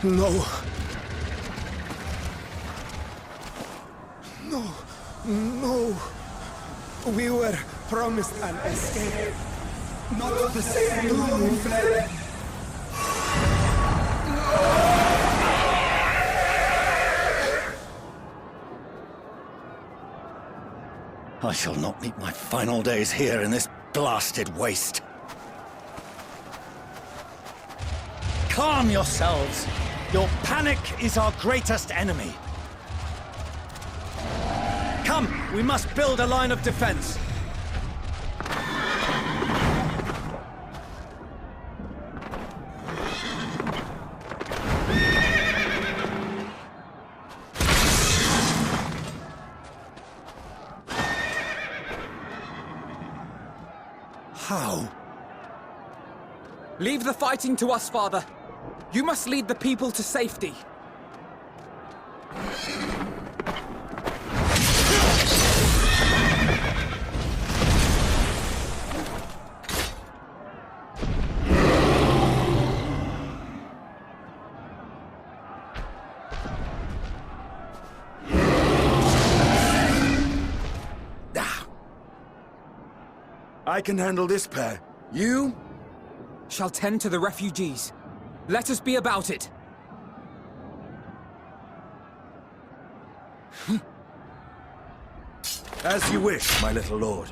No. No. No. We were promised an escape. Not the same road we fled. I shall not meet my final days here in this blasted waste. Calm yourselves. Your panic is our greatest enemy. Come, we must build a line of defense. How? Leave the fighting to us, Father. You must lead the people to safety. I can handle this pair. You? Shall tend to the refugees. Let us be about it. As you wish, my little lord.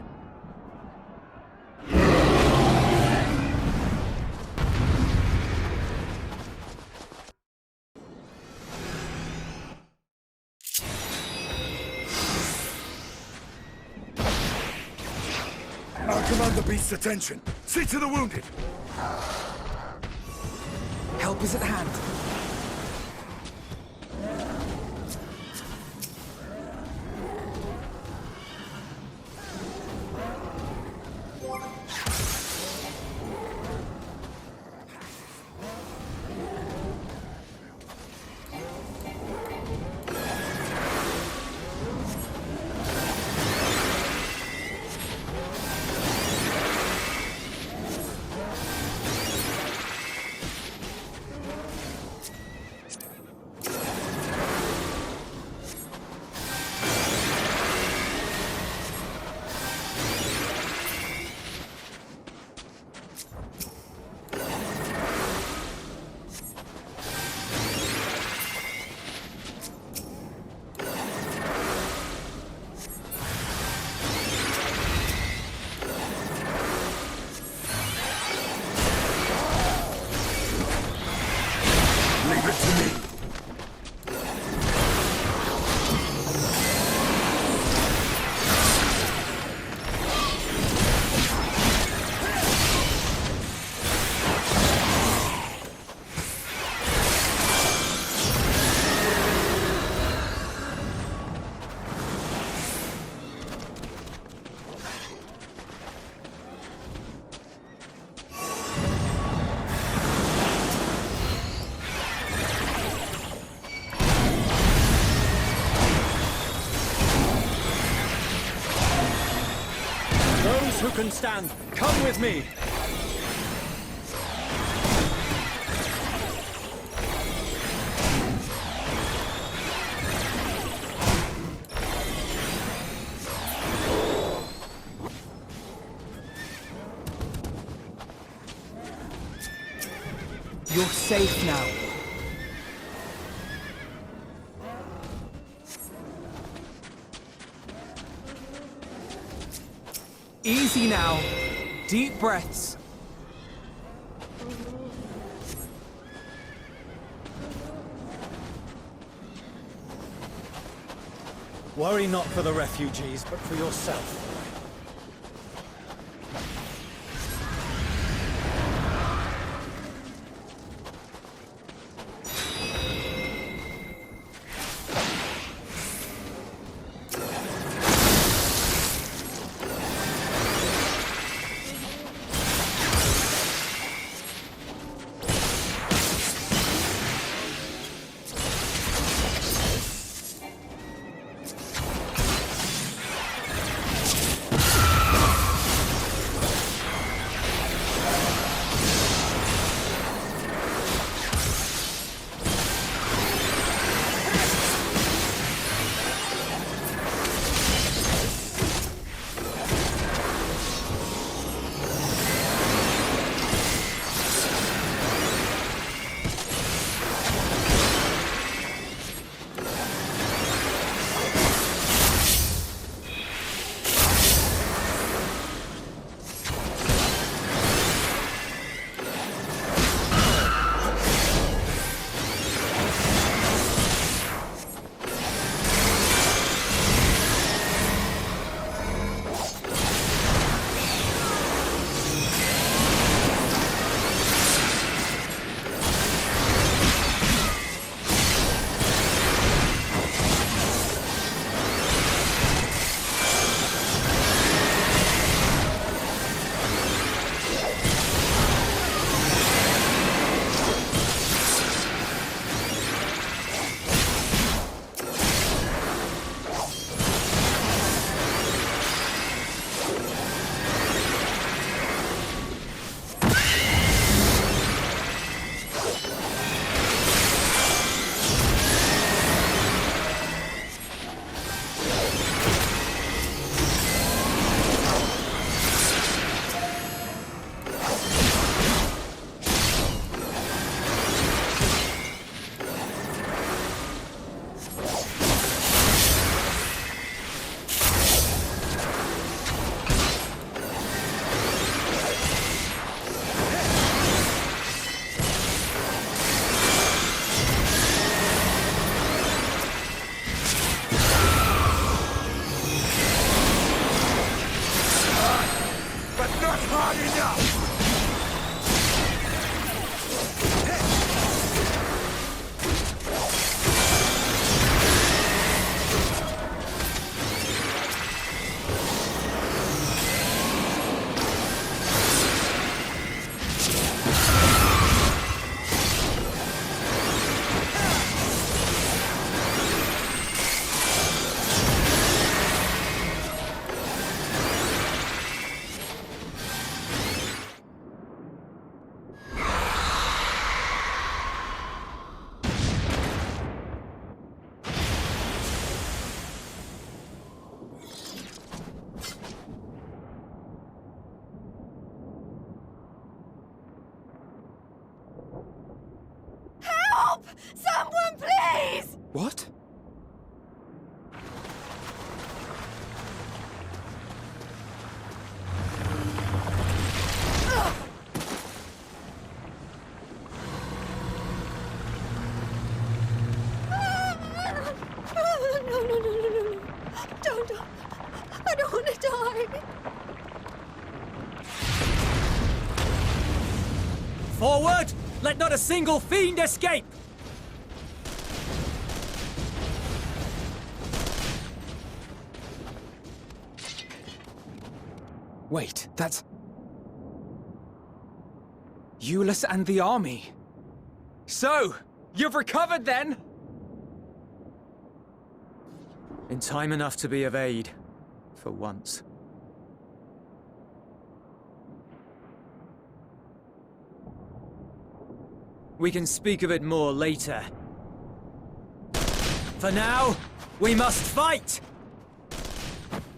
I'll command the beast's attention. See to the wounded. Help is at hand. Leave it to me. Those who can stand, come with me. You're safe now. Easy now. Deep breaths. Worry not for the refugees, but for yourself. Help! Someone, please! What? No. Don't. I don't want to die. Forward! Let not a single fiend escape! Wait, that's... Euless and the army. So, you've recovered then? In time enough to be of aid. For once. We can speak of it more later. For now, we must fight!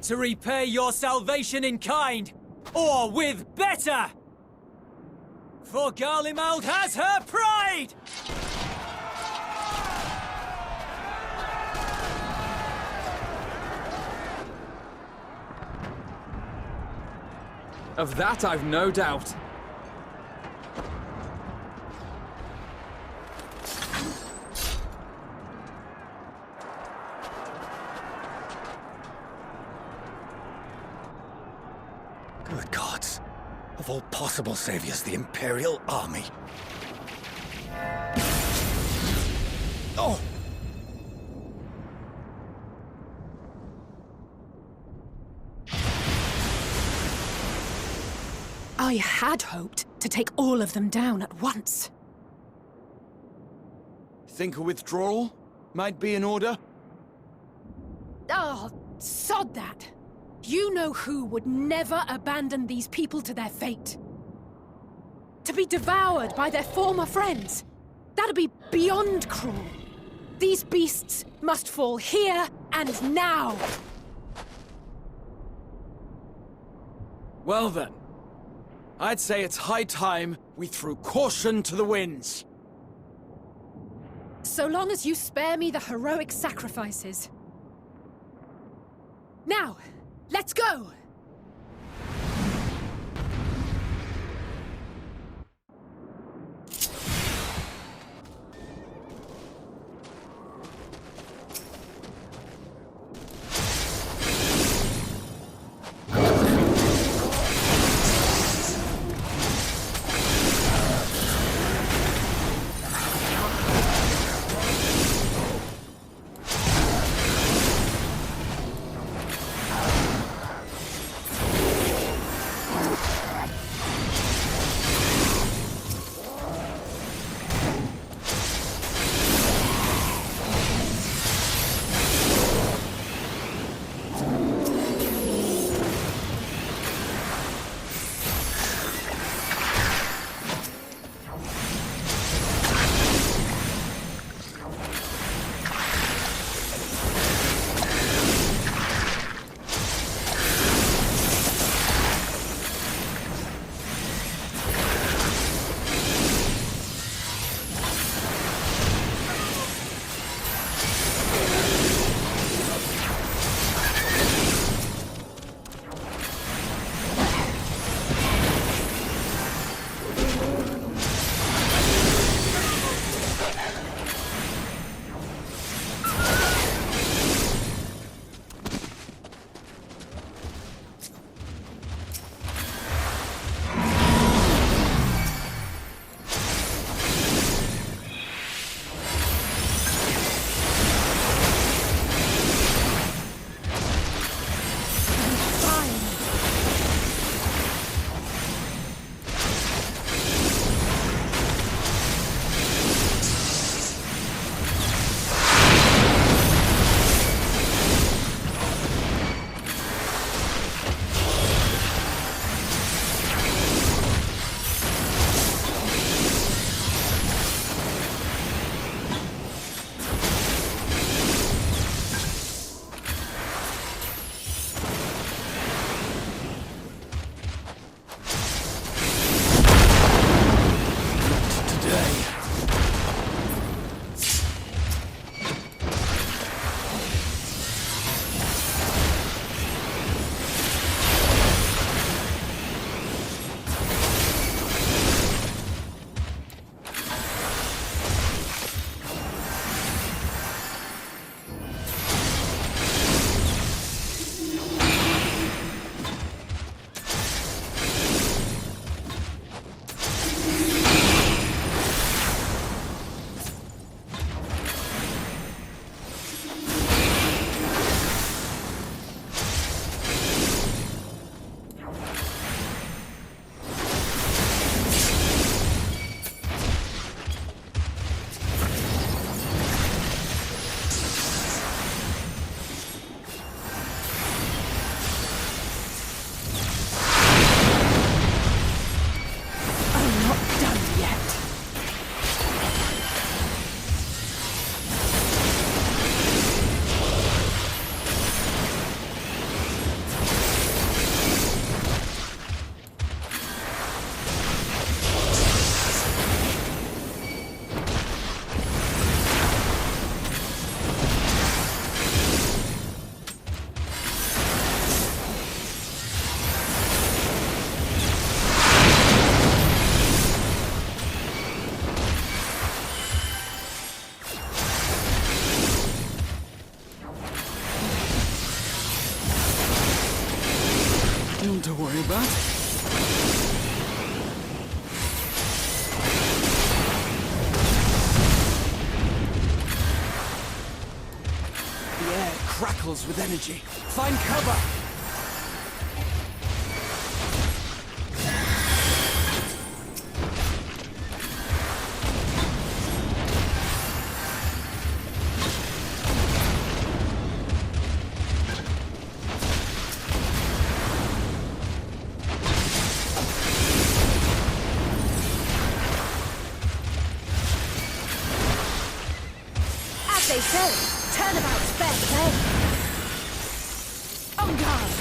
To repay your salvation in kind, or with better! For Garlemald has her pride! Of that I've no doubt. Good gods. Of all possible saviors, the Imperial Army. Oh! I had hoped to take all of them down at once. Think a withdrawal might be in order? Oh, sod that. You know who would never abandon these people to their fate. To be devoured by their former friends. That'd be beyond cruel. These beasts must fall here and now. Well then, I'd say it's high time we threw caution to the winds. So long as you spare me the heroic sacrifices. Now, let's go! feel bad. The air crackles with energy. Find cover! As they say, turnabout's fair play. On guard!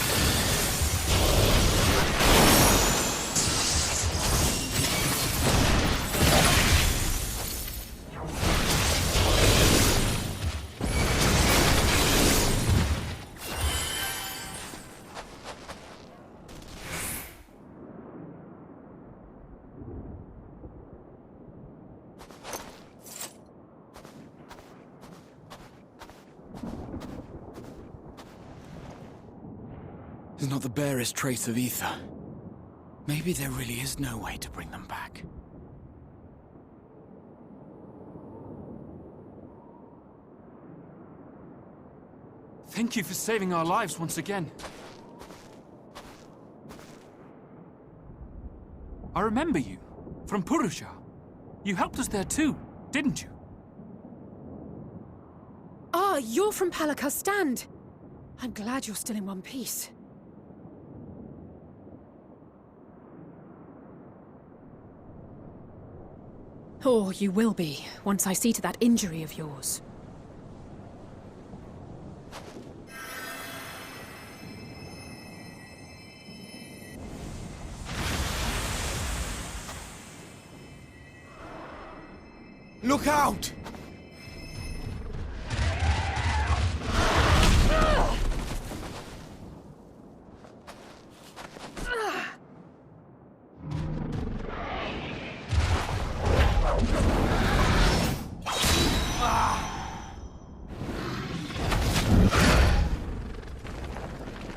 There's not the barest trace of ether. Maybe there really is no way to bring them back. Thank you for saving our lives once again. I remember you, from Purusha. You helped us there too, didn't you? Ah, you're from Palaka's stand. I'm glad you're still in one piece. Or you will be, once I see to that injury of yours. Look out!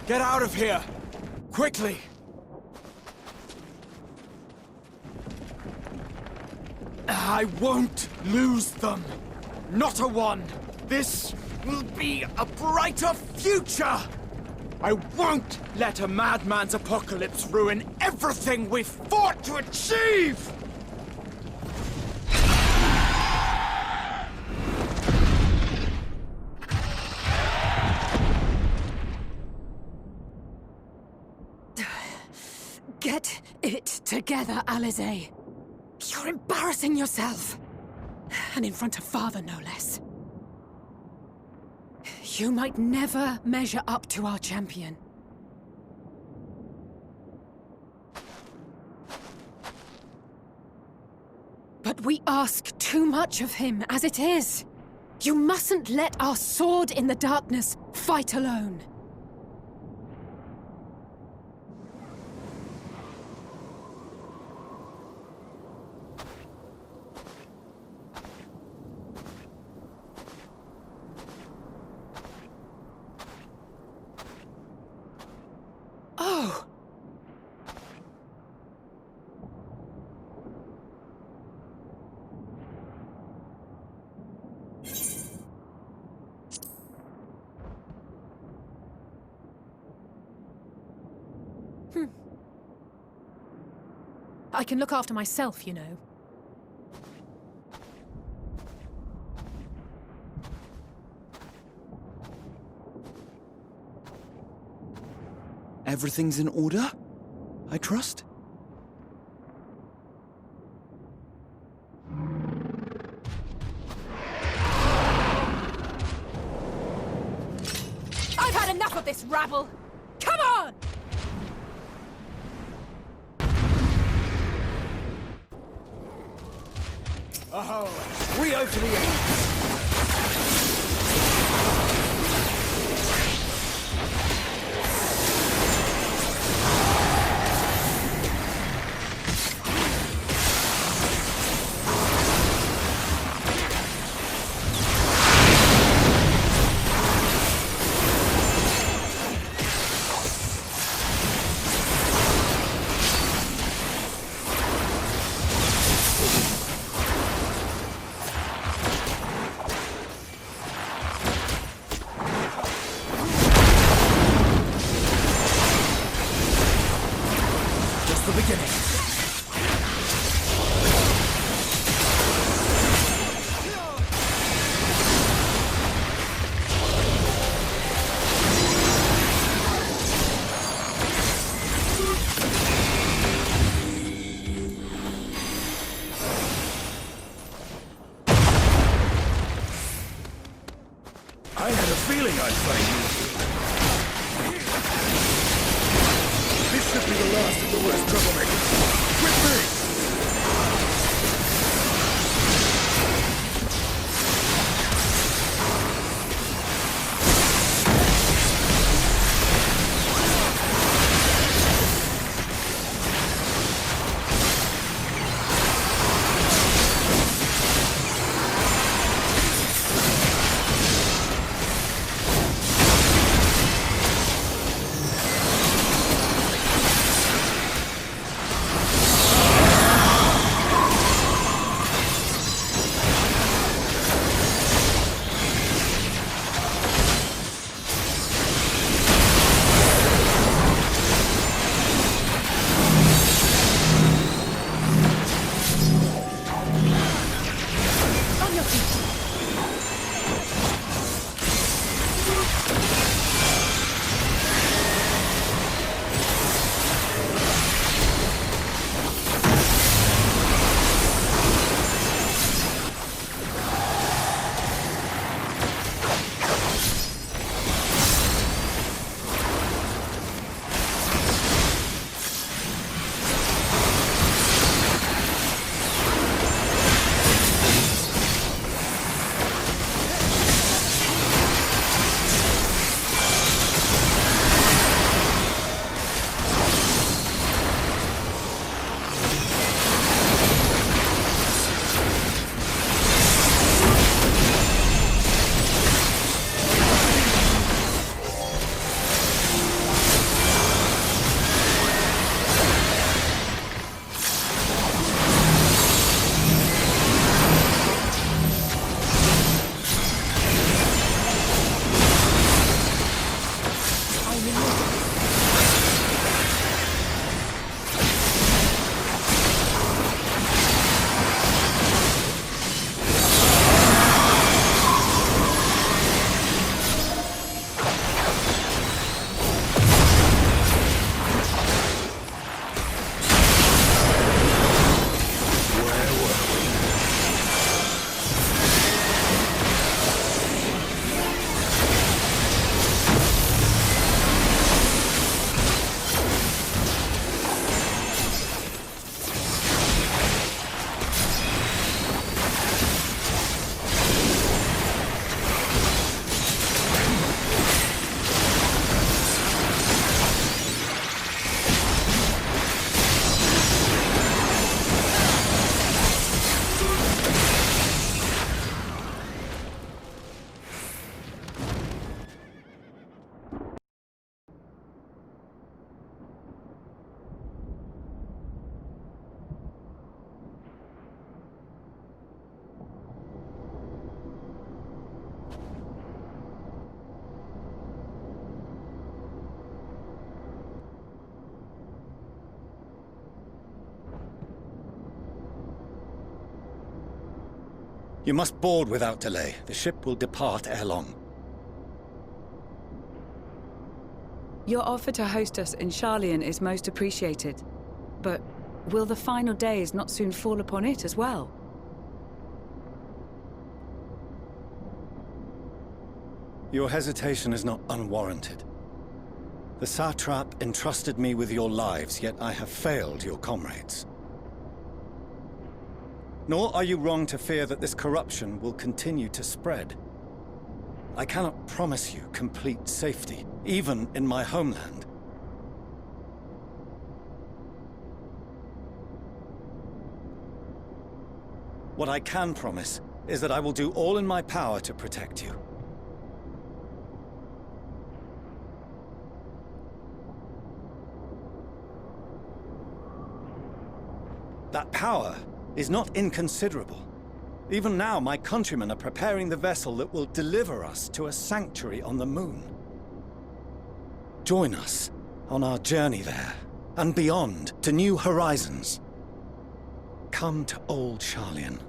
Get out of here! Quickly! I won't lose them! Not a one! This will be a brighter future! I won't let a madman's apocalypse ruin everything we've fought to achieve! Get it together, Alize. You're embarrassing yourself. And in front of Father, no less. You might never measure up to our champion. But we ask too much of him as it is. You mustn't let our sword in the darkness fight alone. Oh! I can look after myself, you know. Everything's in order? I trust? I've had enough of this rabble! Come on! Oh, we over the edge! feeling, I'd say. This should be the last of the worst troublemakers. With me! You must board without delay. The ship will depart ere long. Your offer to host us in Sharlayan is most appreciated. But will the final days not soon fall upon it as well? Your hesitation is not unwarranted. The satrap entrusted me with your lives, yet I have failed your comrades. Nor are you wrong to fear that this corruption will continue to spread. I cannot promise you complete safety, even in my homeland. What I can promise is that I will do all in my power to protect you. That power is not inconsiderable. Even now, my countrymen are preparing the vessel that will deliver us to a sanctuary on the moon. Join us on our journey there, and beyond, to new horizons. Come to old Sharlayan.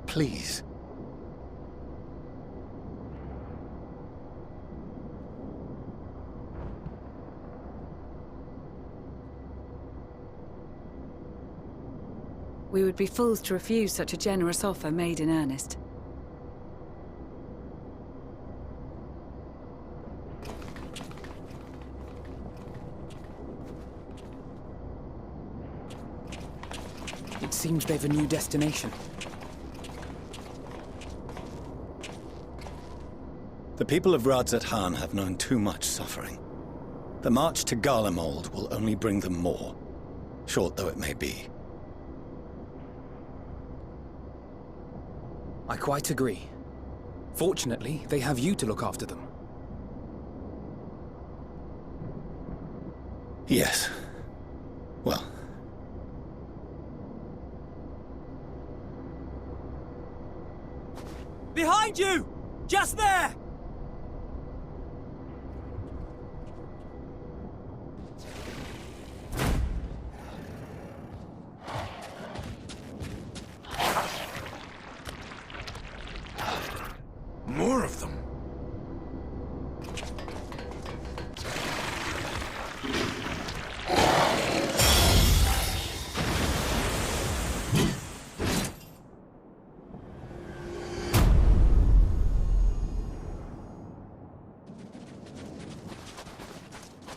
Please. We would be fools to refuse such a generous offer made in earnest. seems they've a new destination. The people of Radzat Han have known too much suffering. The march to Garlemald will only bring them more, short though it may be. I quite agree. Fortunately, they have you to look after them. Yes. Well. Behind you! Just there! More of them.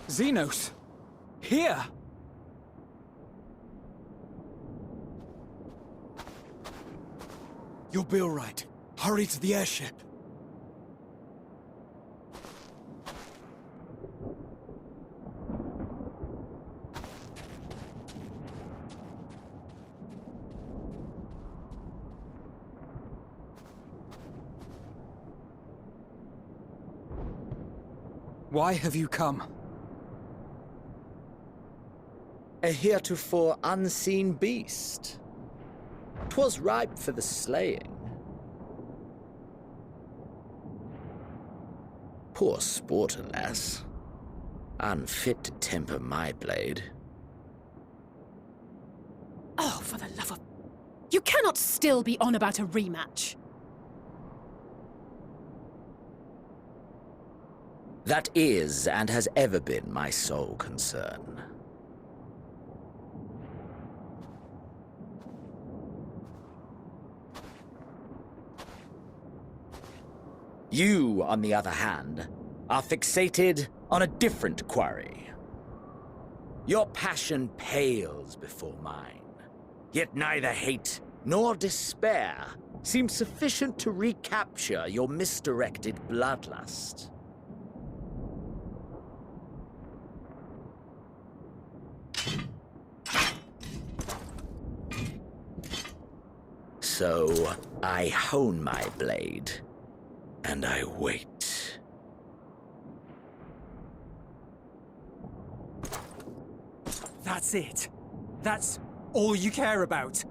Xenos! Here! You'll be all right. Hurry to the airship. Why have you come? A heretofore unseen beast. 'Twas ripe for the slaying. Poor sport, alas. Unfit to temper my blade. Oh, for the love of... You cannot still be on about a rematch. That is, and has ever been, my sole concern. You, on the other hand, are fixated on a different quarry. Your passion pales before mine, yet neither hate nor despair seem sufficient to recapture your misdirected bloodlust. So, I hone my blade, and I wait. That's it. That's all you care about.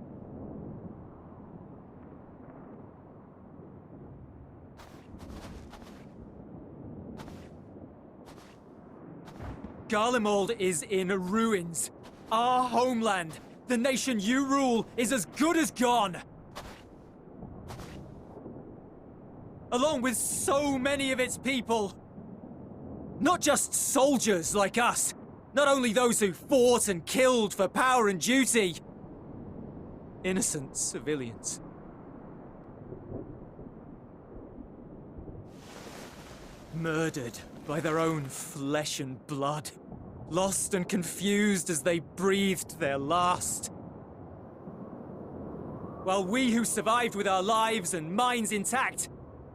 Garlemald is in ruins. Our homeland, the nation you rule, is as good as gone. Along with so many of its people. Not just soldiers like us. Not only those who fought and killed for power and duty. Innocent civilians. Murdered by their own flesh and blood. Lost and confused as they breathed their last. While we who survived with our lives and minds intact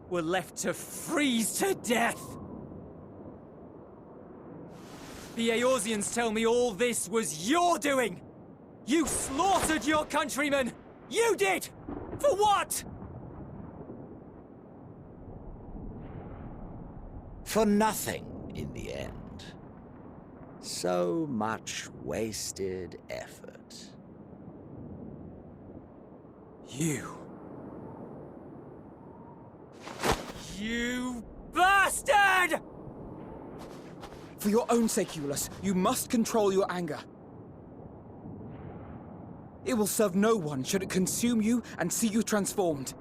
were left to freeze to death. The Eorzeans tell me all this was your doing! You slaughtered your countrymen! You did! For what? For nothing, in the end. So much wasted effort. You bastard! For your own sake, Eulus, you must control your anger. It will serve no one should it consume you and see you transformed.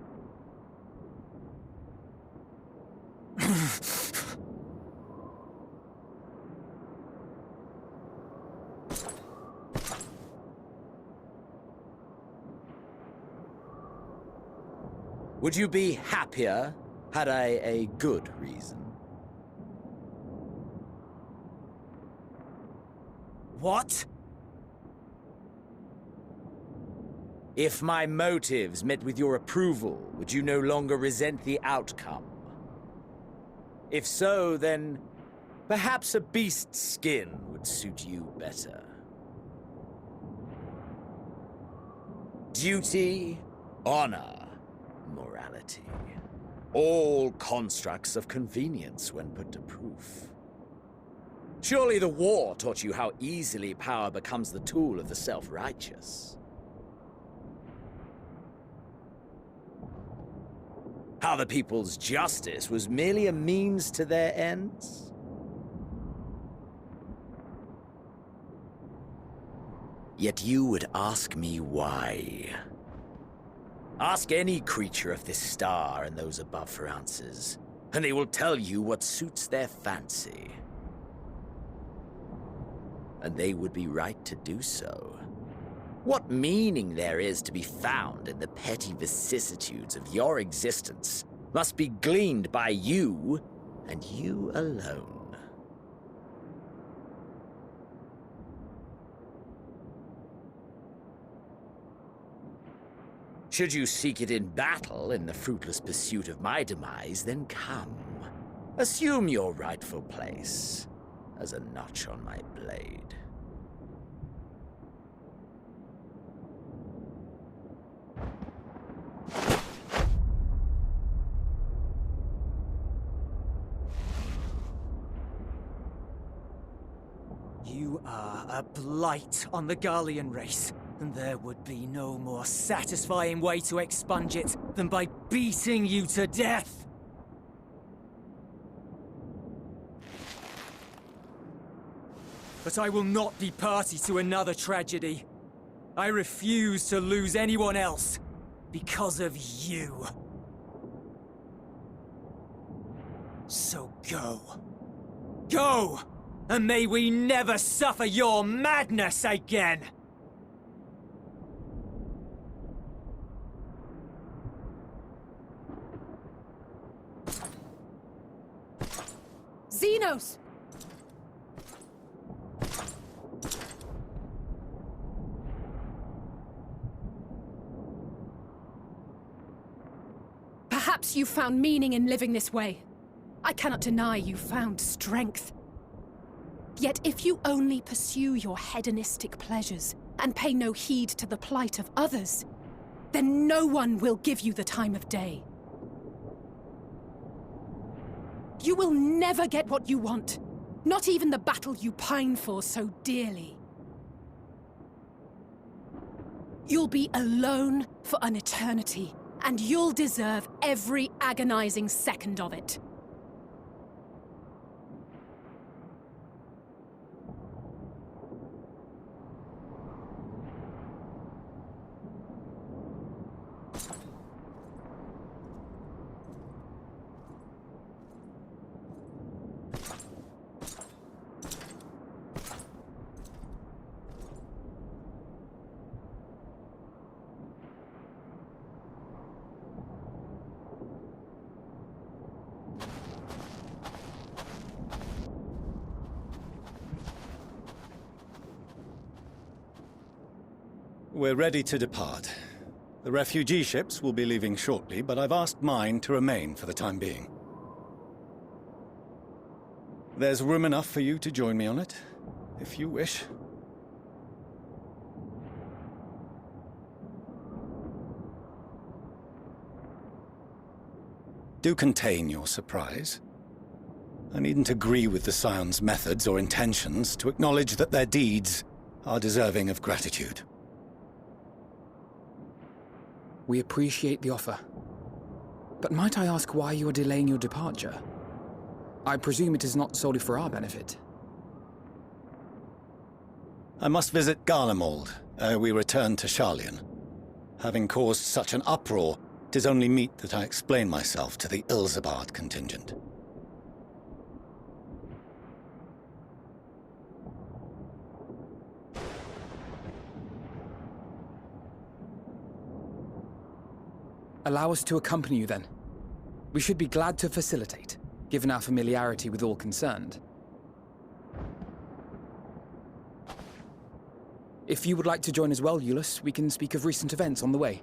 Would you be happier had I a good reason? What? If my motives met with your approval, would you no longer resent the outcome? If so, then perhaps a beast's skin would suit you better. Duty, honor, morality. All constructs of convenience when put to proof. Surely the war taught you how easily power becomes the tool of the self-righteous. How the people's justice was merely a means to their ends? Yet you would ask me why. Ask any creature of this star and those above for answers, and they will tell you what suits their fancy. And they would be right to do so. What meaning there is to be found in the petty vicissitudes of your existence must be gleaned by you, and you alone. Should you seek it in battle in the fruitless pursuit of my demise, then come. Assume your rightful place as a notch on my blade. You are a blight on the Garlean race, and there would be no more satisfying way to expunge it than by beating you to death. But I will not be party to another tragedy. I refuse to lose anyone else because of you. So go. Go! And may we never suffer your madness again! Xenos! Perhaps you found meaning in living this way. I cannot deny you found strength. Yet if you only pursue your hedonistic pleasures and pay no heed to the plight of others, then no one will give you the time of day. You will never get what you want, not even the battle you pine for so dearly. You'll be alone for an eternity, and you'll deserve every agonizing second of it. We're ready to depart. The refugee ships will be leaving shortly, but I've asked mine to remain for the time being. There's room enough for you to join me on it, if you wish. Do contain your surprise. I needn't agree with the Scion's methods or intentions to acknowledge that their deeds are deserving of gratitude. We appreciate the offer. But might I ask why you are delaying your departure? I presume it is not solely for our benefit. I must visit Garlemald ere we return to Sharlayan. Having caused such an uproar, 'tis only meet that I explain myself to the Ilzabard contingent. Allow us to accompany you then. We should be glad to facilitate, given our familiarity with all concerned. If you would like to join as well, Eulus, we can speak of recent events on the way.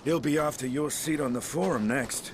He'll be after your seat on the forum next.